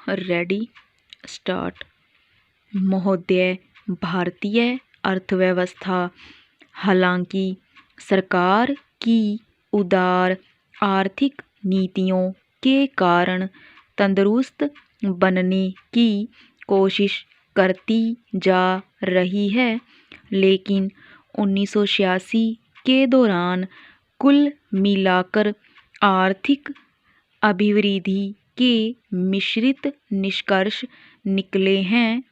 Ready start. महोदय, भारतीय अर्थव्यवस्था हालांकि सरकार की उदार आर्थिक नीतियों के कारण तंदुरुस्त बनने की कोशिश करती जा रही है, लेकिन 1986 के दौरान कुल मिलाकर आर्थिक अभिवृद्धि के मिश्रित निष्कर्ष निकले हैं।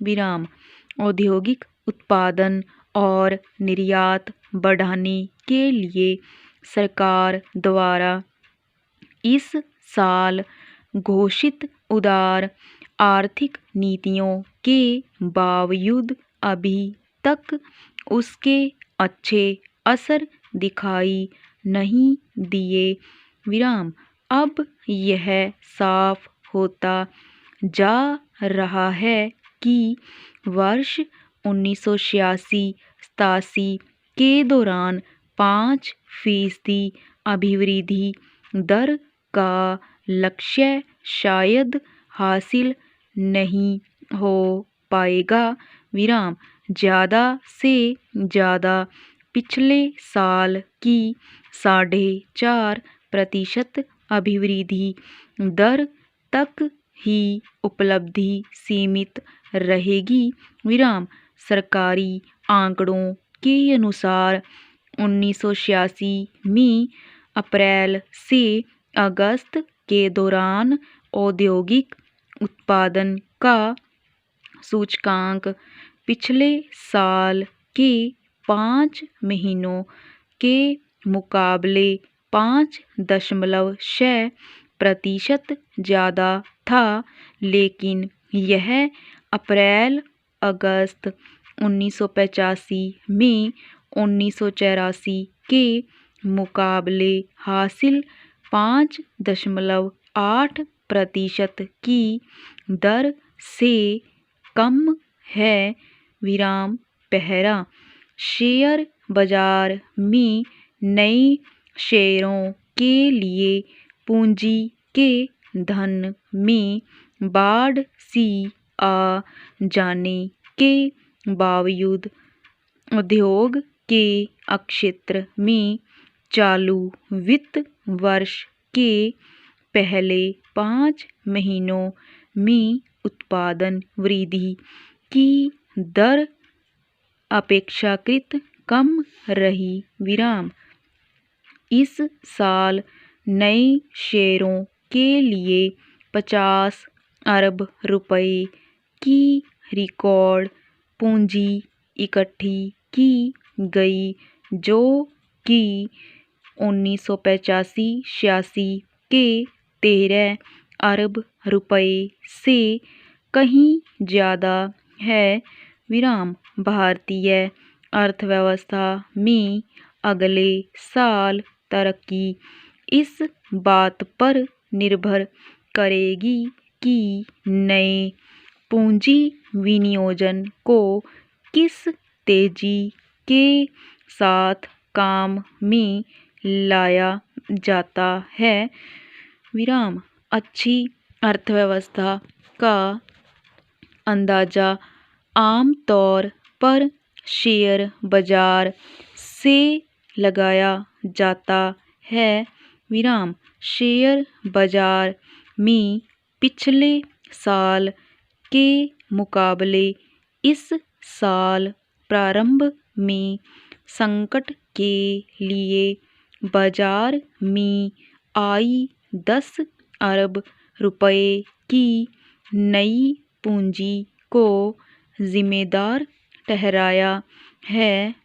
औद्योगिक उत्पादन और निर्यात बढ़ाने के लिए सरकार द्वारा इस साल घोषित उदार आर्थिक नीतियों के बावजूद अभी तक उसके अच्छे असर दिखाई नहीं दिए। अब यह साफ होता जा रहा है कि वर्ष 1986-87 के दौरान 5% अभिवृद्धि दर का लक्ष्य शायद हासिल नहीं हो पाएगा। ज़्यादा से ज़्यादा पिछले साल की 4.5% अभिवृद्धि दर तक ही उपलब्धि सीमित रहेगी। सरकारी आंकड़ों के अनुसार 1986 में अप्रैल से अगस्त के दौरान औद्योगिक उत्पादन का सूचकांक पिछले साल के 5 महीनों के मुकाबले 5.6% ज़्यादा था, लेकिन यह अप्रैल अगस्त 1985 में 1984 के मुकाबले हासिल 5.8% की दर से कम है। पहला, शेयर बाजार में नए शेयरों के लिए पूंजी के धन में बाढ़ सी आ जाने के बावजूद उद्योग के क्षेत्र में चालू वित्त वर्ष के पहले 5 महीनों में उत्पादन वृद्धि की दर अपेक्षाकृत कम रही। इस साल नए शेयरों के लिए 50 अरब रुपए की रिकॉर्ड पूंजी इकट्ठी की गई, जो कि 1985-86 के 13 अरब रुपए से कहीं ज़्यादा है। भारतीय अर्थव्यवस्था में अगले साल तरक्की इस बात पर निर्भर करेगी कि नए पूंजी विनियोजन को किस तेजी के साथ काम में लाया जाता है। अच्छी अर्थव्यवस्था का अंदाजा आमतौर पर शेयर बाजार से लगाया जाता है। शेयर बाजार में पिछले साल के मुकाबले इस साल प्रारंभ में संकट के लिए बाजार में आई 10 अरब रुपए की नई पूंजी को जिम्मेदार ठहराया है।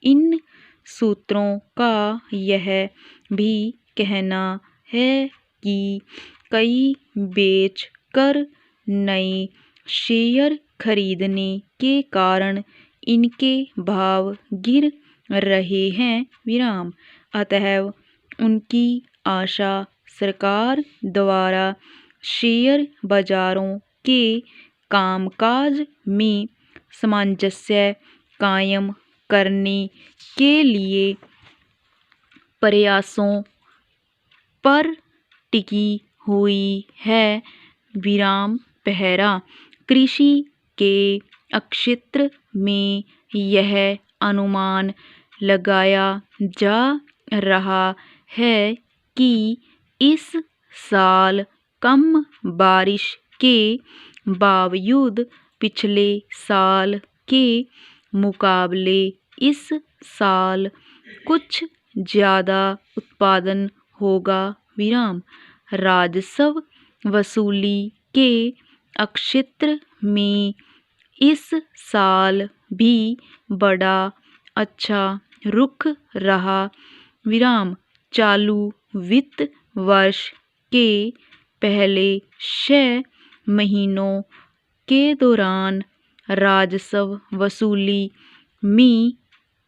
इन सूत्रों का यह भी कहना है कि कई बेचकर नए शेयर खरीदने के कारण इनके भाव गिर रहे हैं। अतएव उनकी आशा सरकार द्वारा शेयर बाजारों के कामकाज में सामंजस्य कायम करने के लिए प्रयासों पर टिकी हुई है। विराम पहरा। कृषि के क्षेत्र में यह अनुमान लगाया जा रहा है कि इस साल कम बारिश के बावजूद पिछले साल के मुकाबले इस साल कुछ ज़्यादा उत्पादन होगा। विराम। राजस्व वसूली के क्षेत्र में इस साल भी बड़ा अच्छा रुख रहा। विराम। चालू वित्त वर्ष के पहले 6 महीनों के दौरान राजस्व वसूली में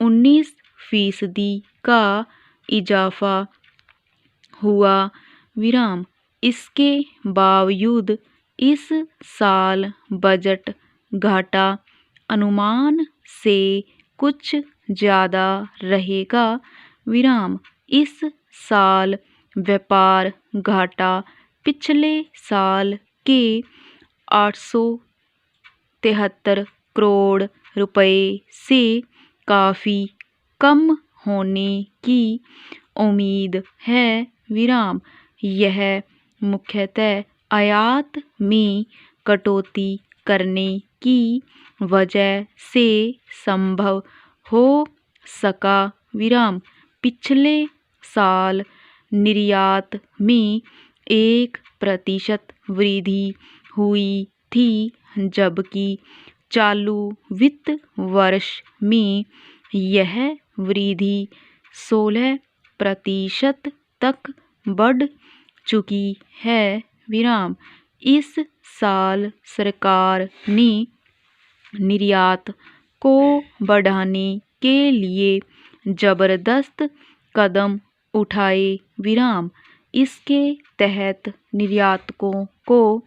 19% का इजाफा हुआ। विराम। इसके बावजूद इस साल बजट घाटा अनुमान से कुछ ज़्यादा रहेगा। विराम। इस साल व्यापार घाटा पिछले साल के 873 करोड़ रुपए से काफ़ी कम होने की उम्मीद है। विराम। यह मुख्यतः आयात में कटौती करने की वजह से संभव हो सका। विराम। पिछले साल निर्यात में 1% वृद्धि हुई थी, जबकि चालू वित्त वर्ष में यह वृद्धि 16% तक बढ़ चुकी है। विराम। इस साल सरकार ने निर्यात को बढ़ाने के लिए जबरदस्त कदम उठाए। विराम। इसके तहत निर्यातकों को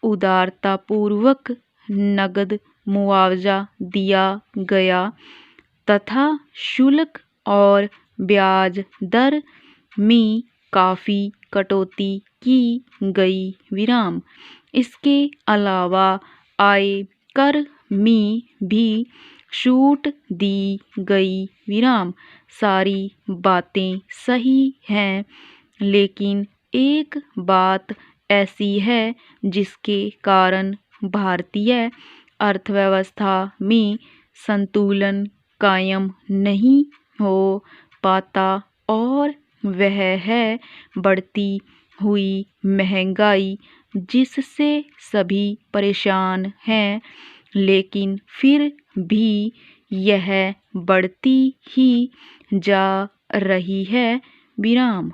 उदारतापूर्वक नकद मुआवजा दिया गया तथा शुल्क और ब्याज दर में काफ़ी कटौती की गई। विराम। इसके अलावा आय कर में भी छूट दी गई। विराम। सारी बातें सही हैं, लेकिन एक बात ऐसी है जिसके कारण भारतीय अर्थव्यवस्था में संतुलन कायम नहीं हो पाता, और वह है बढ़ती हुई महंगाई, जिससे सभी परेशान हैं, लेकिन फिर भी यह बढ़ती ही जा रही है। विराम।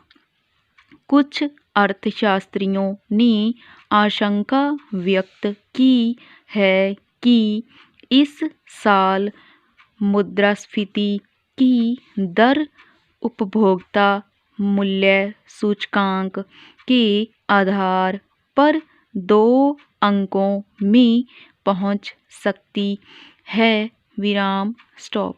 कुछ अर्थशास्त्रियों ने आशंका व्यक्त की है कि इस साल मुद्रास्फीति की दर उपभोक्ता मूल्य सूचकांक के आधार पर 2 अंकों में पहुंच सकती है। विराम। स्टॉप।